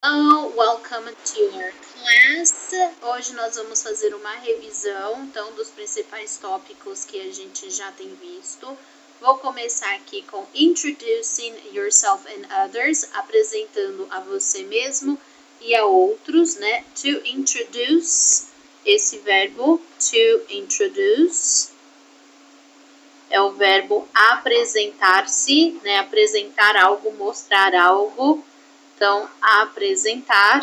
Hello, welcome to your class. Hoje nós vamos fazer uma revisão, então, dos principais tópicos que a gente já tem visto. Vou começar aqui com Introducing Yourself and Others, apresentando a você mesmo e a outros, né? To introduce, esse verbo, to introduce, é o verbo apresentar-se, né? Apresentar algo, mostrar algo. Então, apresentar.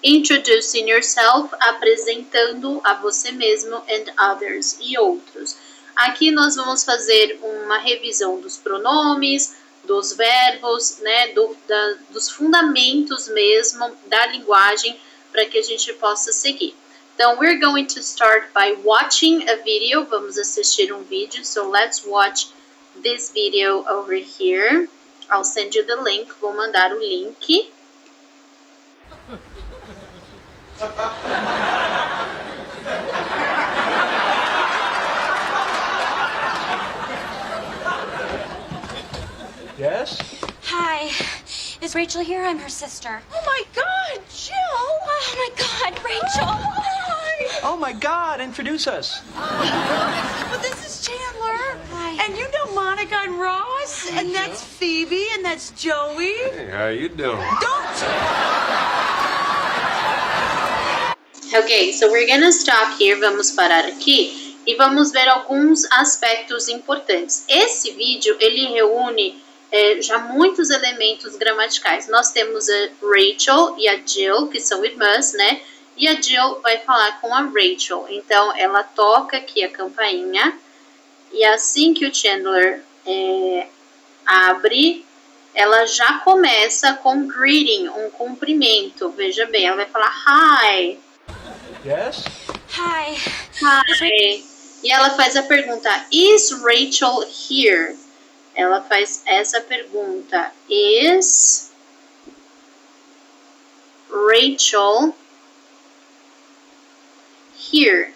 Introducing yourself, apresentando a você mesmo, and others, e outros. Aqui nós vamos fazer uma revisão dos pronomes, dos verbos, né, dos fundamentos mesmo da linguagem, para que a gente possa seguir. Então, we're going to start by watching a video. Vamos assistir um vídeo. So, let's watch this video over here. I'll send you the link. Vou mandar o link. Yes? Hi, is Rachel here? I'm her sister. Oh my God, Jill! Oh my God, Rachel! Hi! Oh my God, introduce us. Well, this is Chandler. Hi. And you know Monica and Ross. And that's Phoebe. And that's Joey. Hey, how you doing? Don't! Ok, so we're gonna stop here. Vamos parar aqui e vamos ver alguns aspectos importantes. Esse vídeo, ele reúne já muitos elementos gramaticais. Nós temos a Rachel e a Jill, que são irmãs, né? E a Jill vai falar com a Rachel. Então, ela toca aqui a campainha. E assim que o Chandler abre, ela já começa com greeting, um cumprimento. Veja bem, ela vai falar hi. Yes? Hi. Hi. E ela faz a pergunta, is Rachel here? Ela faz essa pergunta, is Rachel here?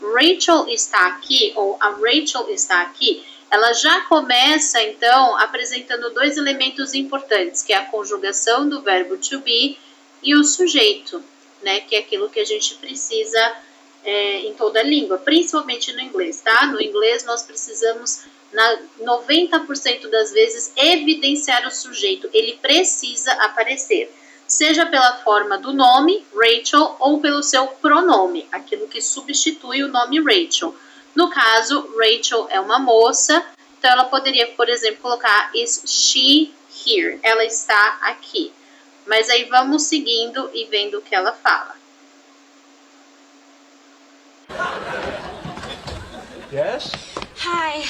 Rachel está aqui, ou a Rachel está aqui. Ela já começa, então, apresentando dois elementos importantes, que é a conjugação do verbo to be e o sujeito, né? Que é aquilo que a gente precisa em toda a língua, principalmente no inglês, tá? No inglês nós precisamos, 90% das vezes, evidenciar o sujeito. Ele precisa aparecer, seja pela forma do nome, Rachel, ou pelo seu pronome, aquilo que substitui o nome Rachel. No caso, Rachel é uma moça, então ela poderia, por exemplo, colocar is she here? Ela está aqui. Mas aí vamos seguindo e vendo o que ela fala. Yes? Hi,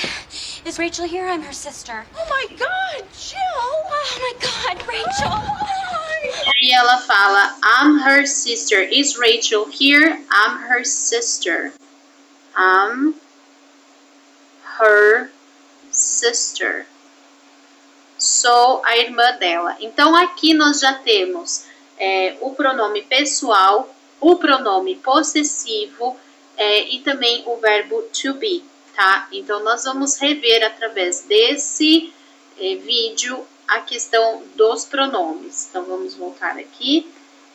is Rachel here? I'm her sister. Oh my God, Jill! Oh my God, Rachel! Hi! E ela fala, I'm her sister. Is Rachel here? I'm her sister. I'm her sister. Sou a irmã dela. Então, aqui nós já temos o pronome pessoal, o pronome possessivo e também o verbo to be, tá? Então, nós vamos rever através desse vídeo a questão dos pronomes. Então, vamos voltar aqui.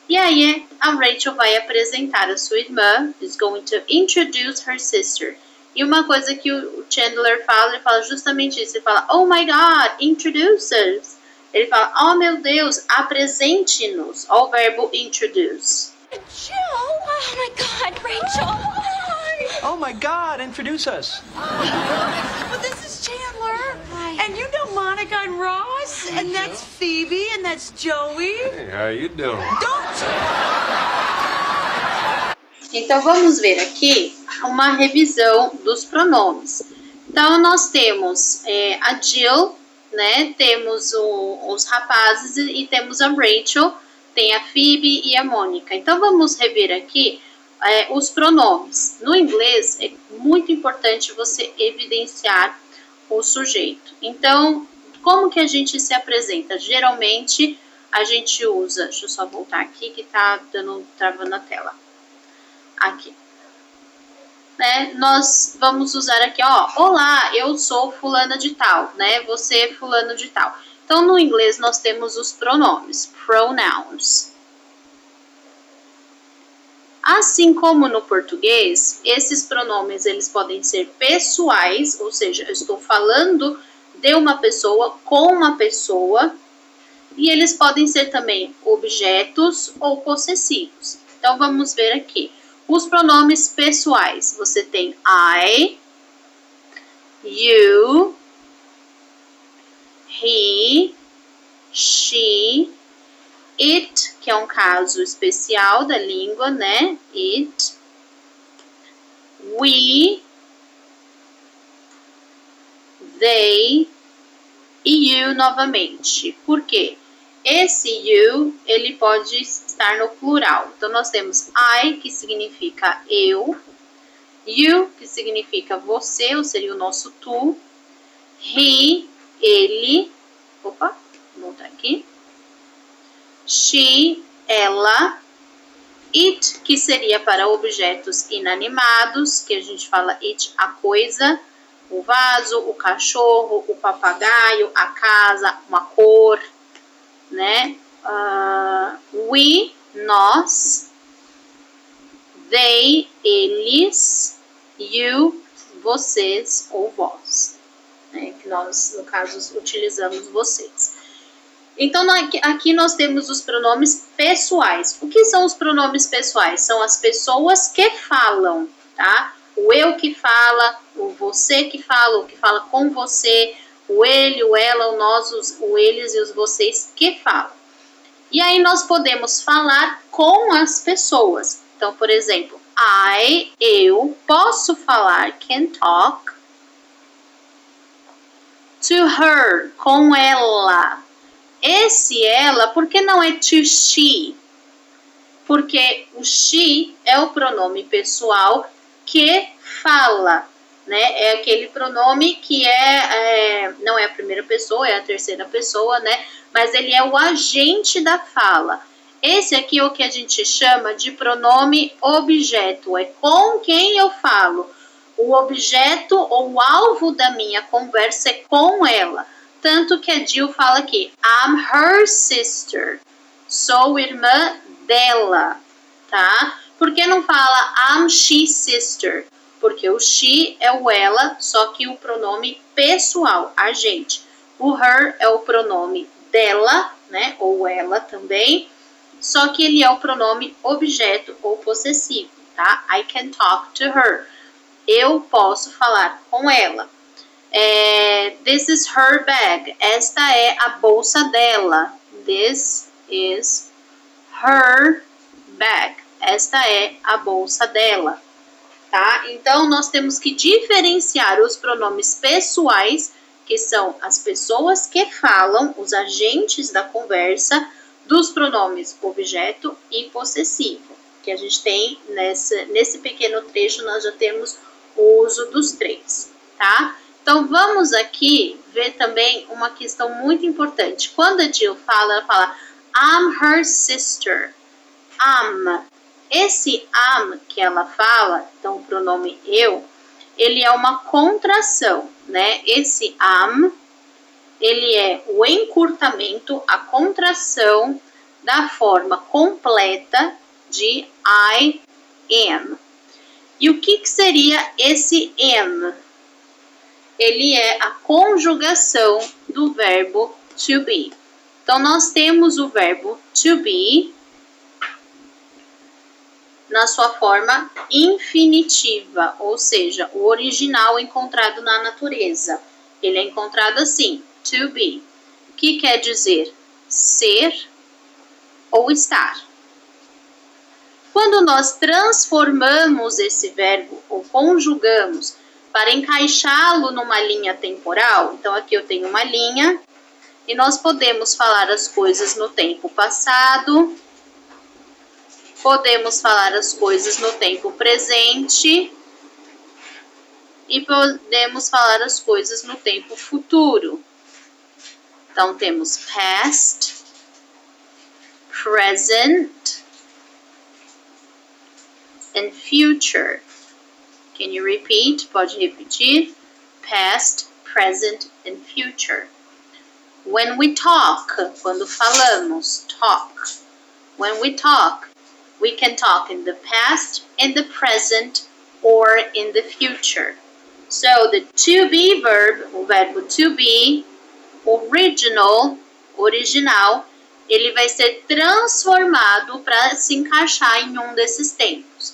E aí, a Rachel vai apresentar a sua irmã, is going to introduce her sister. E uma coisa que o Chandler fala, ele fala justamente isso. Ele fala, oh my God, introduce us. Ele fala, oh meu Deus, apresente-nos. Ó, o verbo introduce. Jill! Oh my God, Rachel! Hi! Oh my God, introduce us. Well, this is Chandler. Hi. And you know Monica and Ross. And that's Phoebe. And that's Joey. Hey, how you doing? Don't! Então, vamos ver aqui uma revisão dos pronomes. Então, nós temos a Jill, né? Temos os rapazes e temos a Rachel, tem a Phoebe e a Mônica. Então, vamos rever aqui os pronomes. No inglês, é muito importante você evidenciar o sujeito. Então, como que a gente se apresenta? Geralmente, a gente usa... Deixa eu só voltar aqui que tá travando a tela. Aqui. Né? Nós vamos usar aqui, ó, olá, eu sou fulana de tal, né? Você é fulano de tal. Então, no inglês, nós temos os pronomes, pronouns. Assim como no português, esses pronomes eles podem ser pessoais, ou seja, eu estou falando de uma pessoa com uma pessoa, e eles podem ser também objetos ou possessivos. Então, vamos ver aqui. Os pronomes pessoais, você tem I, you, he, she, it, que é um caso especial da língua, né? It, we, they e you novamente. Por quê? Esse you, ele pode estar no plural. Então, nós temos I, que significa eu, you, que significa você, ou seria o nosso tu, he, ele, opa, vou voltar aqui, she, ela, it, que seria para objetos inanimados, que a gente fala it, a coisa, o vaso, o cachorro, o papagaio, a casa, uma cor, né? We, nós, they, eles, you, vocês ou vós, né? Que nós, no caso, utilizamos vocês. Então, aqui nós temos os pronomes pessoais. O que são os pronomes pessoais? São as pessoas que falam, tá? O eu que fala, o você que fala, o que fala com você, o ele, o ela, o nós, o eles e os vocês que falam. E aí nós podemos falar com as pessoas. Então, por exemplo, eu posso falar, can talk, to her, com ela. Esse ela, por que não é to she? Porque o she é o pronome pessoal que fala, né? É aquele pronome que não é a primeira pessoa, é a terceira pessoa, né? Mas ele é o agente da fala. Esse aqui é o que a gente chama de pronome objeto, é com quem eu falo. O objeto ou o alvo da minha conversa é com ela. Tanto que a Jill fala aqui, I'm her sister, sou irmã dela, tá? Por que não fala I'm she's sister? Porque o she é o ela, só que o pronome pessoal, agente. O her é o pronome dela, né? Ou ela também, só que ele é o pronome objeto ou possessivo, tá? I can talk to her. Eu posso falar com ela. This is her bag. Esta é a bolsa dela. This is her bag. Esta é a bolsa dela, tá? Então, nós temos que diferenciar os pronomes pessoais, que são as pessoas que falam, os agentes da conversa, dos pronomes objeto e possessivo, que a gente tem nesse pequeno trecho, nós já temos o uso dos três, tá? Então, vamos aqui ver também uma questão muito importante. Quando a Jill fala, ela fala I'm her sister. Esse am que ela fala, então o pronome eu, ele é uma contração, né? Esse am, ele é o encurtamento, a contração da forma completa de I am. E o que seria esse am? Ele é a conjugação do verbo to be. Então, nós temos o verbo to be na sua forma infinitiva, ou seja, o original encontrado na natureza. Ele é encontrado assim, to be, que quer dizer ser ou estar. Quando nós transformamos esse verbo ou conjugamos para encaixá-lo numa linha temporal, então aqui eu tenho uma linha e nós podemos falar as coisas no tempo passado, podemos falar as coisas no tempo presente e podemos falar as coisas no tempo futuro. Então, temos past, present and future. Can you repeat? Pode repetir. Past, present and future. When we talk, quando falamos, talk. When we talk, we can talk in the past, in the present, or in the future. So the to be verb, o verbo to be, original, ele vai ser transformado para se encaixar em um desses tempos.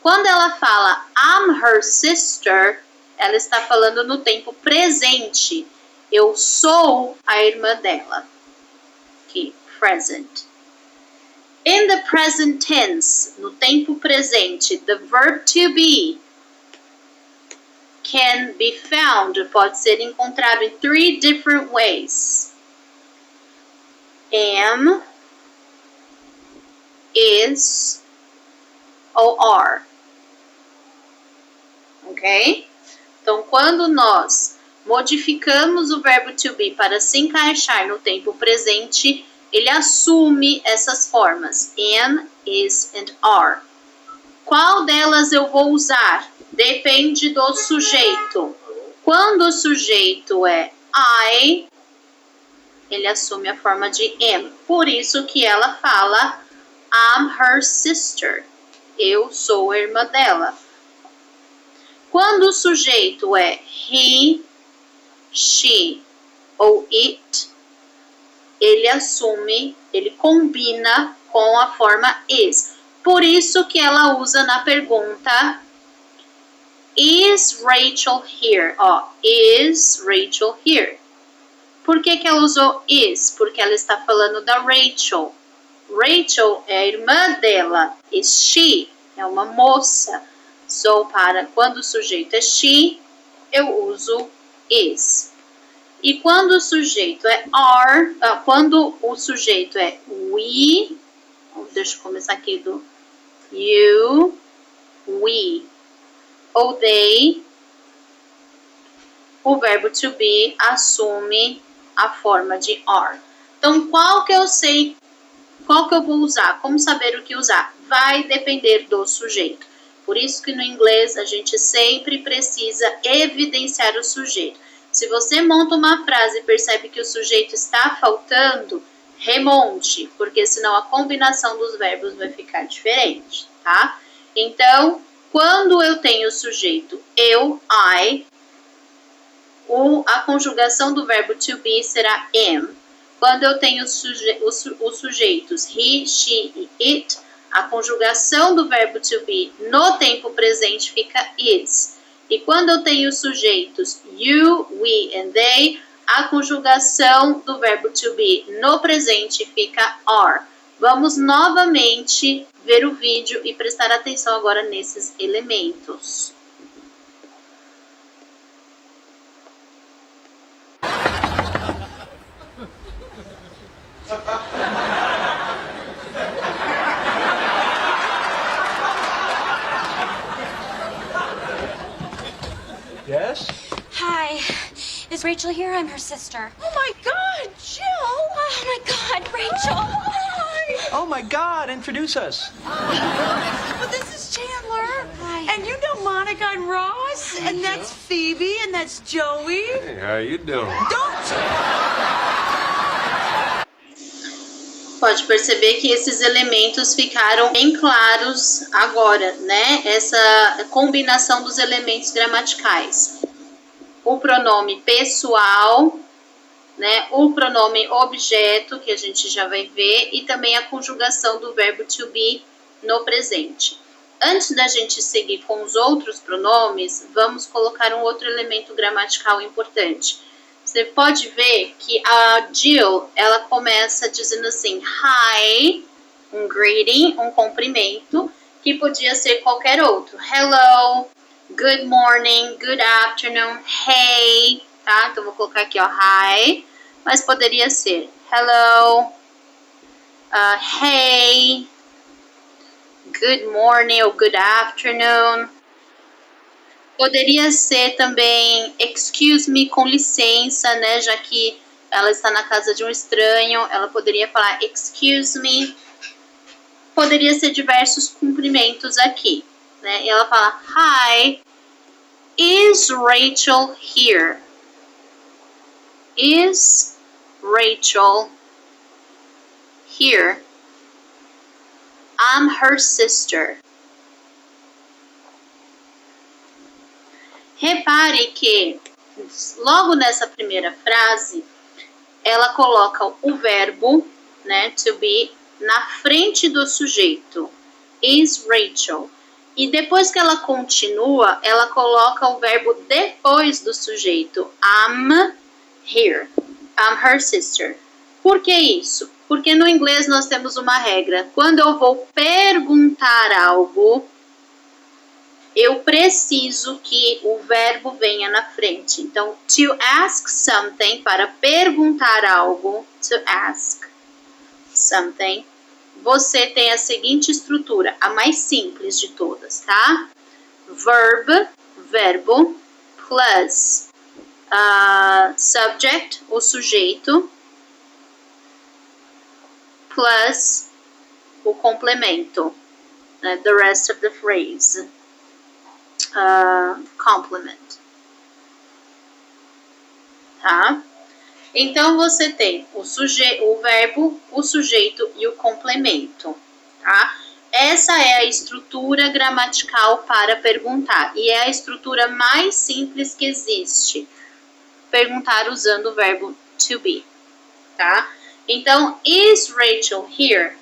Quando ela fala I'm her sister, ela está falando no tempo presente. Eu sou a irmã dela. Aqui, present. In the present tense, no tempo presente, the verb to be can be found, pode ser encontrado in 3 different ways. Am, is, ou are. Ok? Então, quando nós modificamos o verbo to be para se encaixar no tempo presente, ele assume essas formas, am, is and are. Qual delas eu vou usar? Depende do sujeito. Quando o sujeito é I, ele assume a forma de am. Por isso que ela fala I'm her sister. Eu sou a irmã dela. Quando o sujeito é he, she ou it, ele assume, ele combina com a forma is. Por isso que ela usa na pergunta Is Rachel here? Ó, is Rachel here? Por que que ela usou is? Porque ela está falando da Rachel. Rachel é a irmã dela. Is she? É uma moça. So, para quando o sujeito é she, eu uso is. E quando o sujeito é are, quando o sujeito é we, deixa eu começar aqui do you, we, ou they, o verbo to be assume a forma de are. Então, qual que eu vou usar? Como saber o que usar? Vai depender do sujeito. Por isso que no inglês a gente sempre precisa evidenciar o sujeito. Se você monta uma frase e percebe que o sujeito está faltando, remonte, porque senão a combinação dos verbos vai ficar diferente, tá? Então, quando eu tenho o sujeito eu, I, a conjugação do verbo to be será am. Quando eu tenho os sujeitos he, she e it, a conjugação do verbo to be no tempo presente fica is. E quando eu tenho os sujeitos you, we and they, a conjugação do verbo to be no presente fica are. Vamos novamente ver o vídeo e prestar atenção agora nesses elementos. Yes? Hi. Is Rachel here? I'm her sister. Oh my God, Jill! Oh my God, Rachel! Hi! Oh my God, introduce us. Well, this is Chandler. Hi. And you know Monica and Ross. And that's Phoebe. And that's Joey. Hey, how you doing? Pode perceber que esses elementos ficaram bem claros agora, né? Essa combinação dos elementos gramaticais. O pronome pessoal, né? O pronome objeto, que a gente já vai ver, e também a conjugação do verbo to be no presente. Antes da gente seguir com os outros pronomes, vamos colocar um outro elemento gramatical importante. Você pode ver que a Jill, ela começa dizendo assim, hi, um greeting, um cumprimento, que podia ser qualquer outro. Hello, good morning, good afternoon, hey, tá? Então, vou colocar aqui, ó, hi, mas poderia ser hello, hey, good morning ou good afternoon. Poderia ser também excuse me, com licença, né? Já que ela está na casa de um estranho, ela poderia falar excuse me. Poderia ser diversos cumprimentos aqui, né? E ela fala hi, is Rachel here? Is Rachel here. I'm her sister. Repare que logo nessa primeira frase ela coloca o verbo, né, to be, na frente do sujeito. Is Rachel. E depois que ela continua, ela coloca o verbo depois do sujeito. I'm here. I'm her sister. Por que isso? Porque no inglês nós temos uma regra. Quando eu vou perguntar algo, eu preciso que o verbo venha na frente. Então, to ask something, para perguntar algo, to ask something, você tem a seguinte estrutura, a mais simples de todas, tá? Verbo, plus subject, o sujeito, plus o complemento, né? The rest of the phrase. Complement. Tá? Então você tem o verbo, o sujeito e o complemento, tá? Essa é a estrutura gramatical para perguntar e é a estrutura mais simples que existe. Perguntar usando o verbo to be, tá? Então, is Rachel here?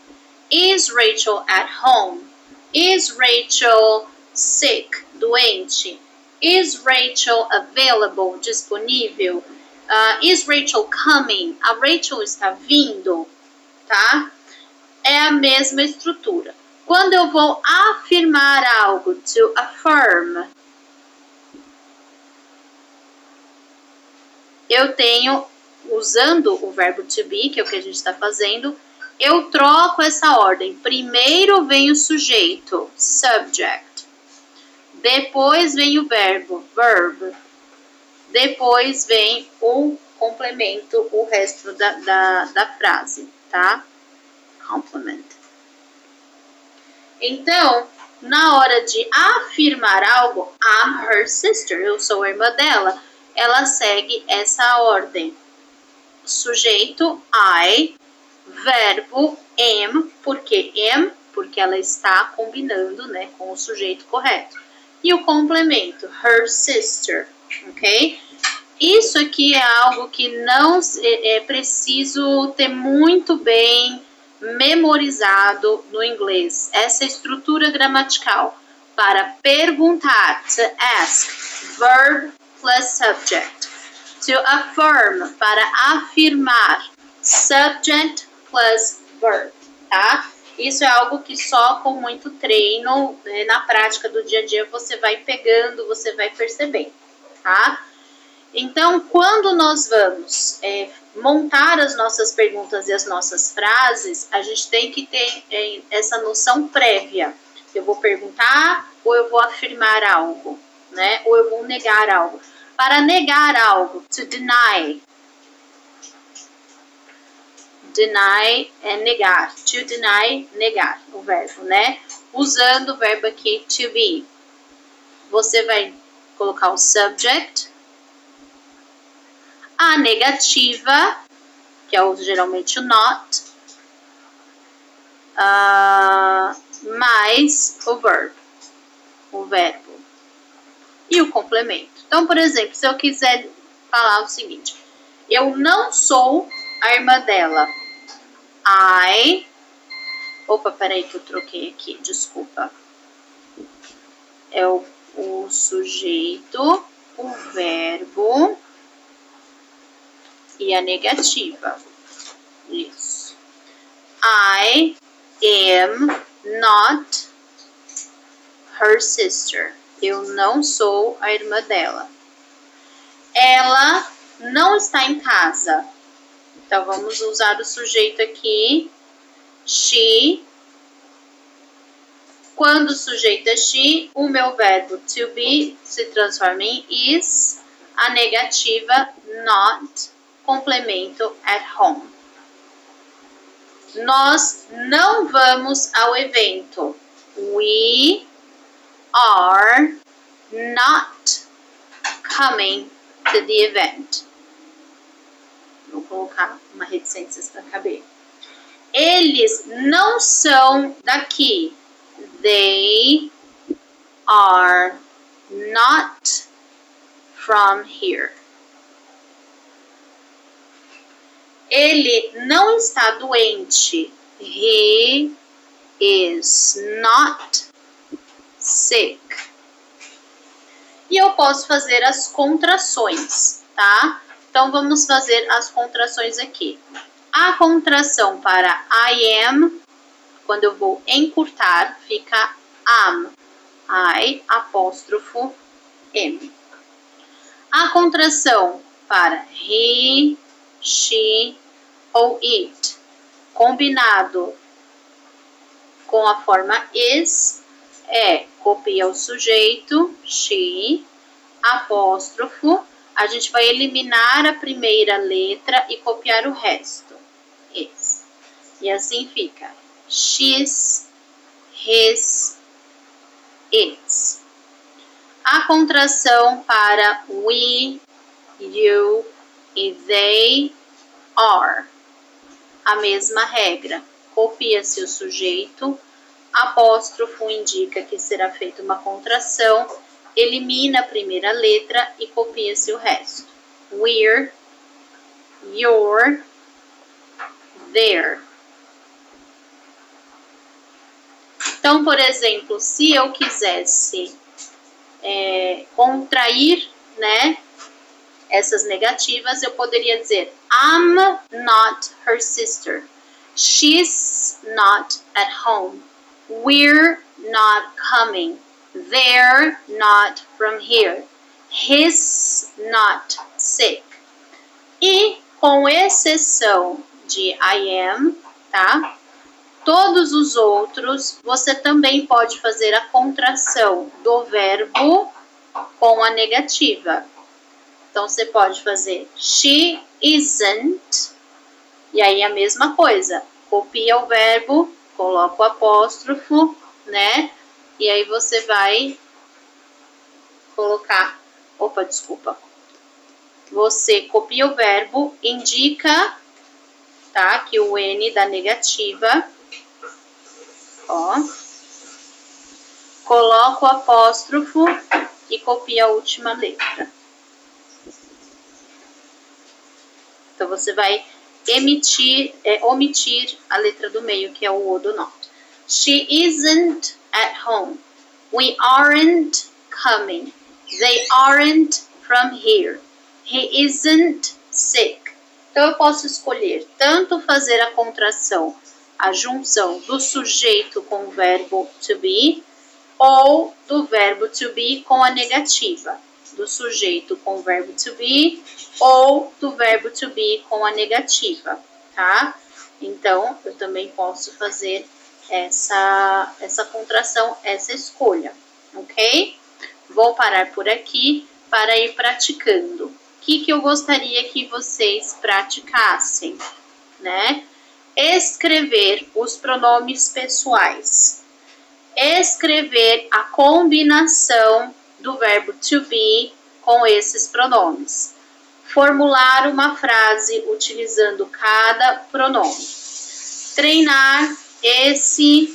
Is Rachel at home? Is Rachel sick? Doente? Is Rachel available? Disponível? Is Rachel coming? A Rachel está vindo, tá? É a mesma estrutura. Quando eu vou afirmar algo, to affirm, eu tenho, usando o verbo to be, que é o que a gente está fazendo, eu troco essa ordem. Primeiro vem o sujeito, subject. Depois vem o verbo, verb. Depois vem o complemento, o resto da frase, tá? Complement. Então, na hora de afirmar algo, I'm her sister, eu sou a irmã dela, ela segue essa ordem. Sujeito, I, verbo, am, porque ela está combinando, né, com o sujeito correto. E o complemento, her sister, ok? Isso aqui é algo que não é preciso ter muito bem memorizado no inglês. Essa estrutura gramatical para perguntar, to ask, verb plus subject. To affirm, para afirmar, subject plus verb, tá? Isso é algo que só com muito treino, né, na prática do dia a dia, você vai pegando, você vai percebendo, tá? Então, quando nós vamos montar as nossas perguntas e as nossas frases, a gente tem que ter essa noção prévia. Eu vou perguntar ou eu vou afirmar algo, né? Ou eu vou negar algo. Para negar algo, to deny. Deny é negar. To deny, negar, o verbo, né? Usando o verbo aqui, to be. Você vai colocar o subject. A negativa, que é geralmente o not. Mais o verbo. E o complemento. Então, por exemplo, se eu quiser falar o seguinte. Eu não sou a irmã dela. Opa, peraí que eu troquei aqui, desculpa. É o sujeito, o verbo e a negativa. Isso. I am not her sister. Eu não sou a irmã dela. Ela não está em casa. Então, vamos usar o sujeito aqui, she. Quando o sujeito é she, o meu verbo to be se transforma em is, a negativa not, complemento at home. Nós não vamos ao evento. We are not coming to the event. Vou colocar uma reticências para caber. Eles não são daqui. They are not from here. Ele não está doente. He is not sick. E eu posso fazer as contrações, tá? Então, vamos fazer as contrações aqui. A contração para I am, quando eu vou encurtar, fica am. I, apóstrofo, M. A contração para he, she ou it, combinado com a forma is, é copia o sujeito, she, apóstrofo, a gente vai eliminar a primeira letra e copiar o resto, is. E assim fica she's, his, its. A contração para we, you e they are. A mesma regra. Copia-se o sujeito, apóstrofo indica que será feita uma contração, elimina a primeira letra e copia-se o resto. We're, you're, there. Então, por exemplo, se eu quisesse contrair, né, essas negativas, eu poderia dizer I'm not her sister. She's not at home. We're not coming. They're not from here. He's not sick. E, com exceção de I am, tá? Todos os outros, você também pode fazer a contração do verbo com a negativa. Então, você pode fazer she isn't, e aí a mesma coisa. Copia o verbo, coloca o apóstrofo, né? E aí você vai colocar... Opa, desculpa. Você copia o verbo, indica, tá? Que o N da negativa... Ó, coloca o apóstrofo e copia a última letra. Então, você vai omitir a letra do meio, que é o O do not. She isn't at home. We aren't coming. They aren't from here. He isn't sick. Então, eu posso escolher tanto fazer a contração, a junção do sujeito com o verbo to be, ou do verbo to be com a negativa. Do sujeito com o verbo to be, ou do verbo to be com a negativa, tá? Então, eu também posso fazer essa contração, essa escolha, ok? Vou parar por aqui para ir praticando. O que eu gostaria que vocês praticassem, né? Escrever os pronomes pessoais, escrever a combinação do verbo to be com esses pronomes, formular uma frase utilizando cada pronome, treinar esse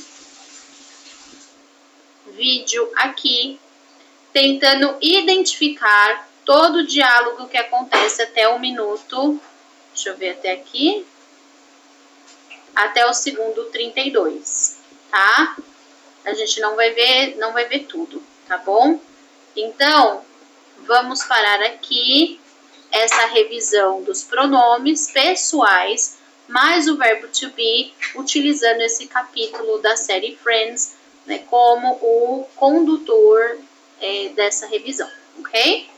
vídeo aqui, tentando identificar todo o diálogo que acontece até o minuto, deixa eu ver até aqui, até o segundo 32, tá? A gente não vai ver tudo, tá bom? Então, vamos parar aqui essa revisão dos pronomes pessoais, mais o verbo to be, utilizando esse capítulo da série Friends, né, como o condutor dessa revisão, ok?